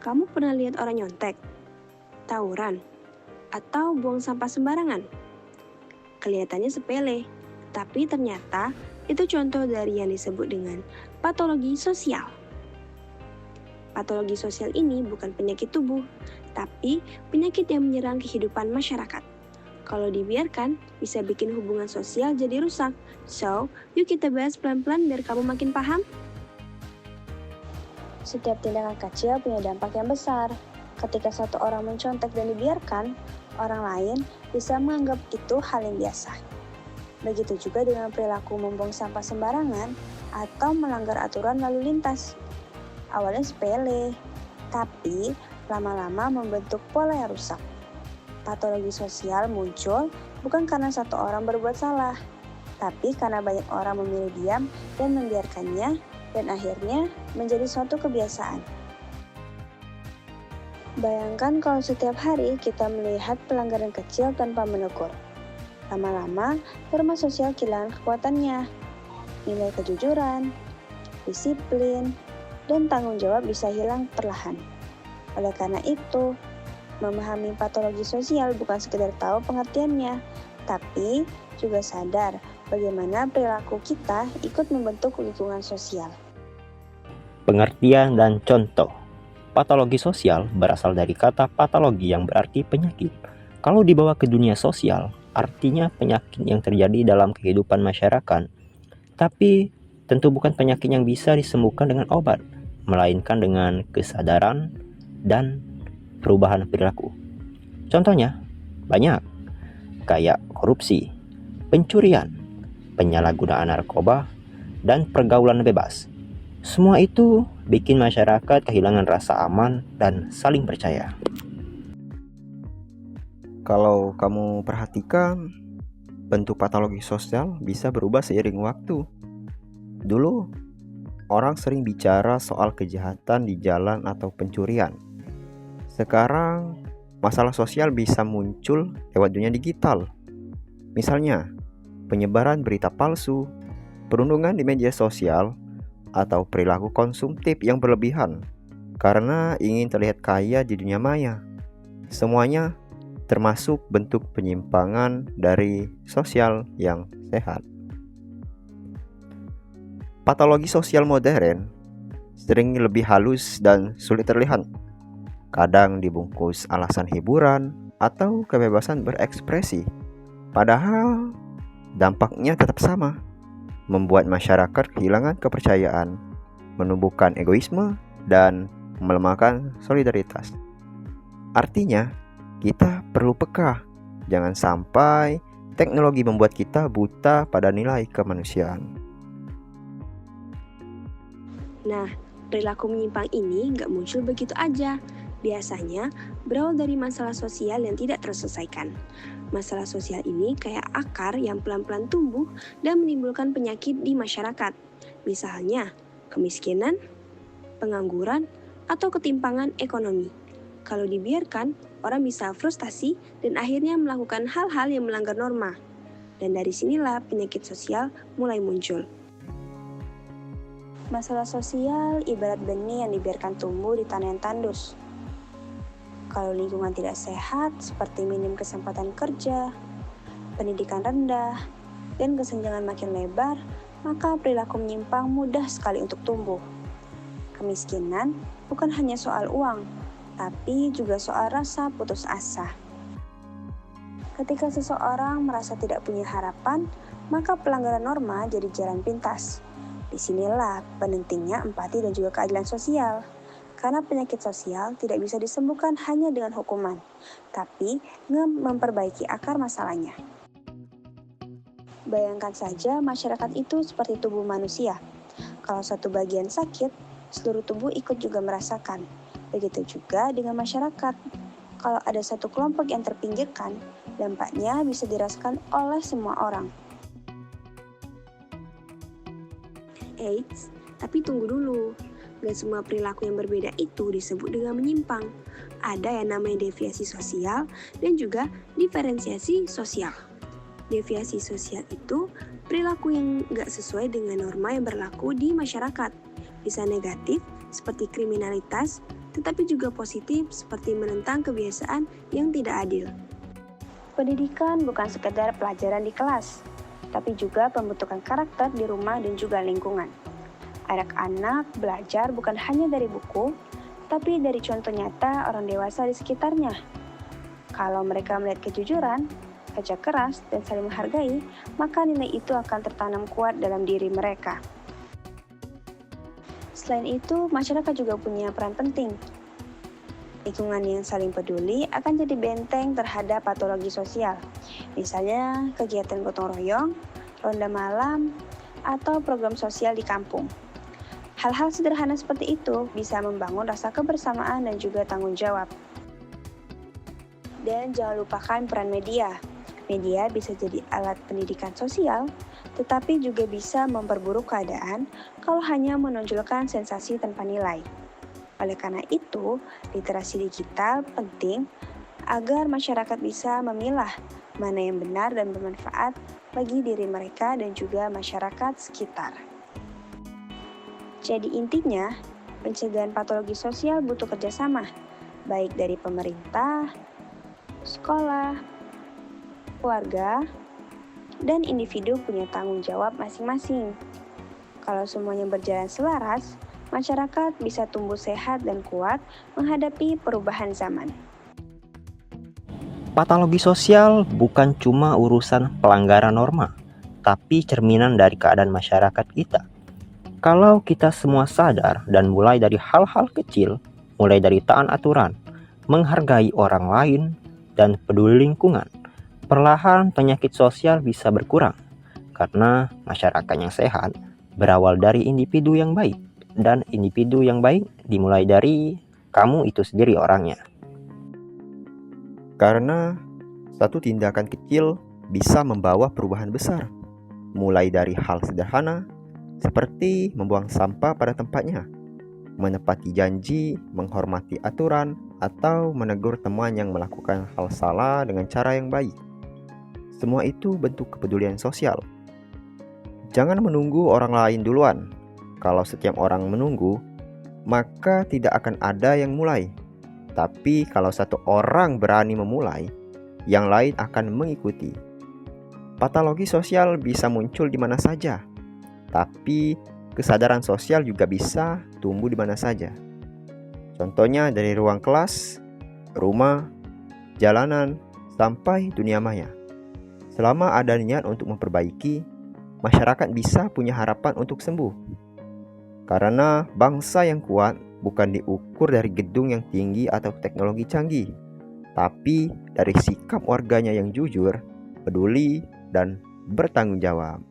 Kamu pernah lihat orang nyontek, tawuran, atau buang sampah sembarangan? Kelihatannya sepele, tapi ternyata itu contoh dari yang disebut dengan patologi sosial. Patologi sosial ini bukan penyakit tubuh, tapi penyakit yang menyerang kehidupan masyarakat. Kalau dibiarkan, bisa bikin hubungan sosial jadi rusak. So, yuk kita bahas pelan-pelan biar kamu makin paham. Setiap tindakan kecil punya dampak yang besar. Ketika satu orang mencontek dan dibiarkan, orang lain bisa menganggap itu hal yang biasa. Begitu juga dengan perilaku membuang sampah sembarangan atau melanggar aturan lalu lintas. Awalnya sepele, tapi lama-lama membentuk pola yang rusak. Patologi sosial muncul bukan karena satu orang berbuat salah, tapi karena banyak orang memilih diam dan membiarkannya, dan akhirnya menjadi suatu kebiasaan. Bayangkan kalau setiap hari kita melihat pelanggaran kecil tanpa menegur. Lama-lama, norma sosial kehilangan kekuatannya. Nilai kejujuran, disiplin, dan tanggung jawab bisa hilang perlahan. Oleh karena itu, memahami patologi sosial bukan sekedar tahu pengertiannya, tapi juga sadar bagaimana perilaku kita ikut membentuk lingkungan sosial. Pengertian dan contoh. Patologi sosial berasal dari kata patologi yang berarti penyakit. Kalau dibawa ke dunia sosial, artinya penyakit yang terjadi dalam kehidupan masyarakat. Tapi tentu bukan penyakit yang bisa disembuhkan dengan obat, melainkan dengan kesadaran dan perubahan perilaku. Contohnya banyak, kayak korupsi, pencurian, penyalahgunaan narkoba, dan pergaulan bebas. Semua itu bikin masyarakat kehilangan rasa aman dan saling percaya. Kalau kamu perhatikan, bentuk patologi sosial bisa berubah seiring waktu. Dulu, orang sering bicara soal kejahatan di jalan atau pencurian. Sekarang, masalah sosial bisa muncul lewat dunia digital. Misalnya, penyebaran berita palsu, perundungan di media sosial, atau perilaku konsumtif yang berlebihan karena ingin terlihat kaya di dunia maya. Semuanya termasuk bentuk penyimpangan dari sosial yang sehat. Patologi sosial modern sering lebih halus dan sulit terlihat. Kadang dibungkus alasan hiburan atau kebebasan berekspresi. Padahal dampaknya tetap sama. Membuat masyarakat kehilangan kepercayaan, menumbuhkan egoisme, dan melemahkan solidaritas. Artinya, kita perlu peka. Jangan sampai teknologi membuat kita buta pada nilai kemanusiaan. Nah, perilaku menyimpang ini nggak muncul begitu aja. Biasanya berawal dari masalah sosial yang tidak terselesaikan. Masalah sosial ini kayak akar yang pelan-pelan tumbuh dan menimbulkan penyakit di masyarakat. Misalnya, kemiskinan, pengangguran, atau ketimpangan ekonomi. Kalau dibiarkan, orang bisa frustasi dan akhirnya melakukan hal-hal yang melanggar norma. Dan dari sinilah penyakit sosial mulai muncul. Masalah sosial ibarat benih yang dibiarkan tumbuh di tanah yang tandus. Kalau lingkungan tidak sehat, seperti minim kesempatan kerja, pendidikan rendah, dan kesenjangan makin lebar, maka perilaku menyimpang mudah sekali untuk tumbuh. Kemiskinan bukan hanya soal uang, tapi juga soal rasa putus asa. Ketika seseorang merasa tidak punya harapan, maka pelanggaran norma jadi jalan pintas. Disinilah pentingnya empati dan juga keadilan sosial. Karena penyakit sosial tidak bisa disembuhkan hanya dengan hukuman, tapi memperbaiki akar masalahnya. Bayangkan saja masyarakat itu seperti tubuh manusia. Kalau satu bagian sakit, seluruh tubuh ikut juga merasakan. Begitu juga dengan masyarakat. Kalau ada satu kelompok yang terpinggirkan, dampaknya bisa dirasakan oleh semua orang. Eits, tapi tunggu dulu. Gak semua perilaku yang berbeda itu disebut dengan menyimpang. Ada yang namanya deviasi sosial dan juga diferensiasi sosial. Deviasi sosial itu perilaku yang gak sesuai dengan norma yang berlaku di masyarakat. bisa negatif seperti kriminalitas, tetapi juga positif seperti menentang kebiasaan yang tidak adil. Pendidikan bukan sekedar pelajaran di kelas, tapi juga pembentukan karakter di rumah dan juga lingkungan. Anak-anak belajar bukan hanya dari buku, tapi dari contoh nyata orang dewasa di sekitarnya. Kalau mereka melihat kejujuran, kerja keras, dan saling menghargai, maka nilai itu akan tertanam kuat dalam diri mereka. Selain itu, masyarakat juga punya peran penting. Lingkungan yang saling peduli akan jadi benteng terhadap patologi sosial. Misalnya, kegiatan gotong royong, ronda malam, atau program sosial di kampung. Hal-hal sederhana seperti itu bisa membangun rasa kebersamaan dan juga tanggung jawab. Dan jangan lupakan peran media. Media bisa jadi alat pendidikan sosial, tetapi juga bisa memperburuk keadaan kalau hanya menonjolkan sensasi tanpa nilai. Oleh karena itu, literasi digital penting agar masyarakat bisa memilah mana yang benar dan bermanfaat bagi diri mereka dan juga masyarakat sekitar. Jadi intinya, pencegahan patologi sosial butuh kerjasama, baik dari pemerintah, sekolah, keluarga, dan individu punya tanggung jawab masing-masing. Kalau semuanya berjalan selaras, masyarakat bisa tumbuh sehat dan kuat menghadapi perubahan zaman. Patologi sosial bukan cuma urusan pelanggaran norma, tapi cerminan dari keadaan masyarakat kita. Kalau kita semua sadar dan mulai dari hal-hal kecil, mulai dari taat aturan, menghargai orang lain, dan peduli lingkungan, perlahan penyakit sosial bisa berkurang. Karena masyarakat yang sehat berawal dari individu yang baik. Dan individu yang baik dimulai dari kamu itu sendiri orangnya. Karena satu tindakan kecil bisa membawa perubahan besar, mulai dari hal sederhana seperti membuang sampah pada tempatnya, menepati janji, menghormati aturan, atau menegur teman yang melakukan hal salah dengan cara yang baik. Semua itu bentuk kepedulian sosial. Jangan menunggu orang lain duluan. Kalau setiap orang menunggu, maka tidak akan ada yang mulai. Tapi kalau satu orang berani memulai, yang lain akan mengikuti. Patologi sosial bisa muncul di mana saja, tapi kesadaran sosial juga bisa tumbuh di mana saja. Contohnya dari ruang kelas, rumah, jalanan, sampai dunia maya. Selama ada niat untuk memperbaiki, masyarakat bisa punya harapan untuk sembuh. Karena bangsa yang kuat bukan diukur dari gedung yang tinggi atau teknologi canggih, tapi dari sikap warganya yang jujur, peduli, dan bertanggung jawab.